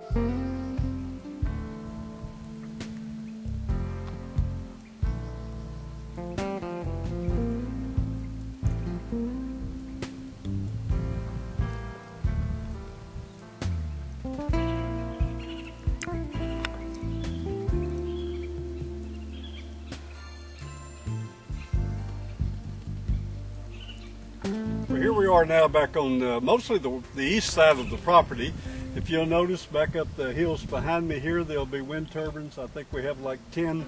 Well, here we are now back on mostly the east side of the property. If you'll notice back up the hills behind me here, there'll be wind turbines. I think we have like 10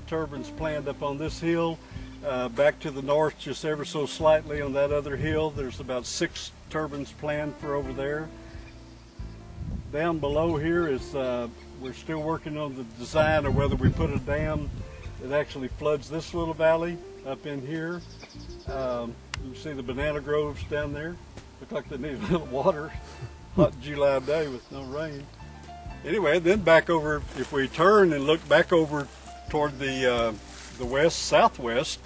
turbines planned up on this hill. Back to the north, just ever so slightly on that other hill, there's about 6 turbines planned for over there. Down below here is, we're still working on the design of whether we put a dam that actually floods this little valley up in here. You can see the banana groves down there. Look like they need a little water. Hot July day with no rain. Anyway, then back over, if we turn and look back over toward the southwest,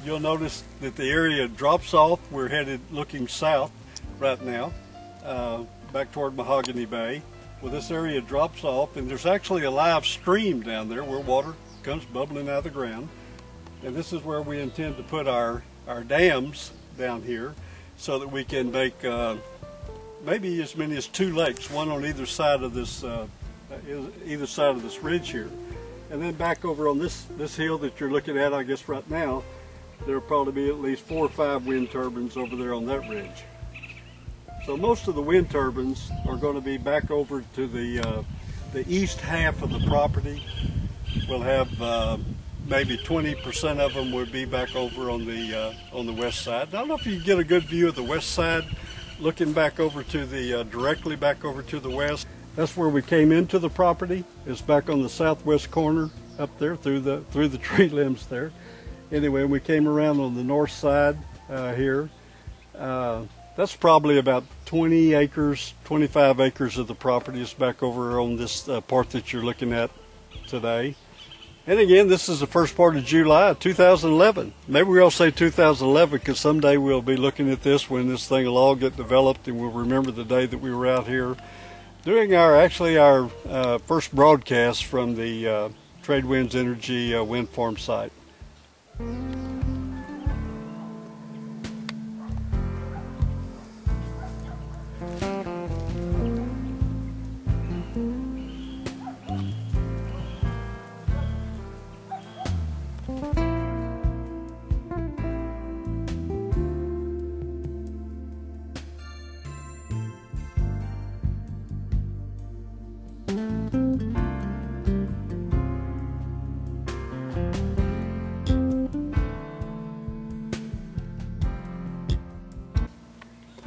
you'll notice that the area drops off. We're headed looking south right now, back toward Mahogany Bay. Well, this area drops off, and there's actually a live stream down there where water comes bubbling out of the ground. And this is where we intend to put our dams down here, so that we can make maybe as many as 2 lakes, one on either side of this ridge here. And then back over on this hill that you're looking at, I guess right now, there'll probably be at least 4 or 5 wind turbines over there on that ridge. So most of the wind turbines are going to be back over to the east half of the property. We'll have maybe 20% of them would be back over on the west side. I don't know if you can get a good view of the west side, looking back over to the directly back over to the west. That's where we came into the property. It's back on the southwest corner up there through the tree limbs there. Anyway, we came around on the north side here. That's probably about 20 acres, 25 acres of the property is back over on this part that you're looking at today. And again, this is the first part of July 2011. Maybe we'll say 2011 because someday we'll be looking at this when this thing will all get developed, and we'll remember the day that we were out here doing our first broadcast from the Trade Winds Energy wind farm site.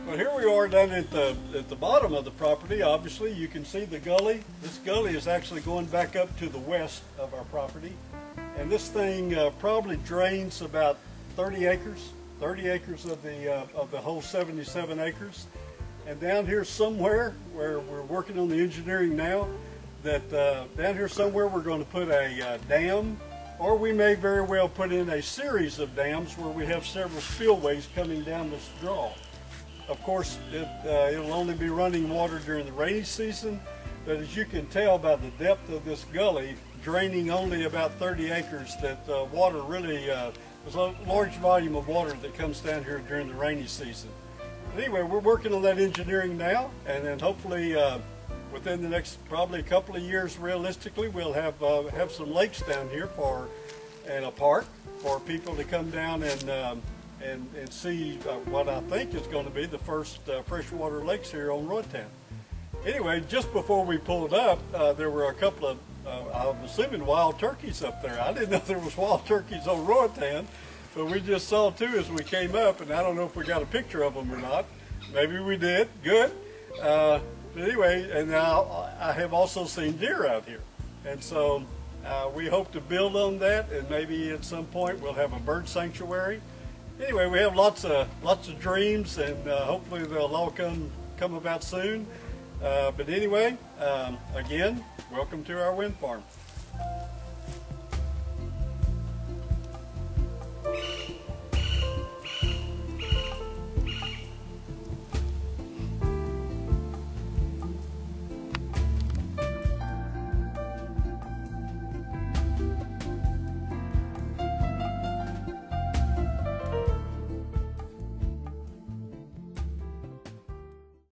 Well, here we are down at the bottom of the property. Obviously, you can see the gully. This gully is actually going back up to the west of our property, and this thing probably drains about 30 acres of the whole 77 acres. And down here somewhere, where we're working on the engineering now, that down here somewhere we're going to put a dam, or we may very well put in a series of dams where we have several spillways coming down this draw. Of course, it'll only be running water during the rainy season, but as you can tell by the depth of this gully, draining only about 30 acres, that water really, there's a large volume of water that comes down here during the rainy season. But anyway, we're working on that engineering now, and then hopefully within the next probably a couple of years, realistically, we'll have some lakes down here and a park for people to come down and see what I think is going to be the first freshwater lakes here on Roatan. Anyway, just before we pulled up, there were a couple of, I'm assuming, wild turkeys up there. I didn't know there was wild turkeys on Roatan, but we just saw 2 as we came up, and I don't know if we got a picture of them or not. Maybe we did. Good. But anyway, and now I have also seen deer out here, and so we hope to build on that, and maybe at some point we'll have a bird sanctuary. Anyway, we have lots of dreams, and hopefully they'll all come about soon. But anyway, again, welcome to our wind farm.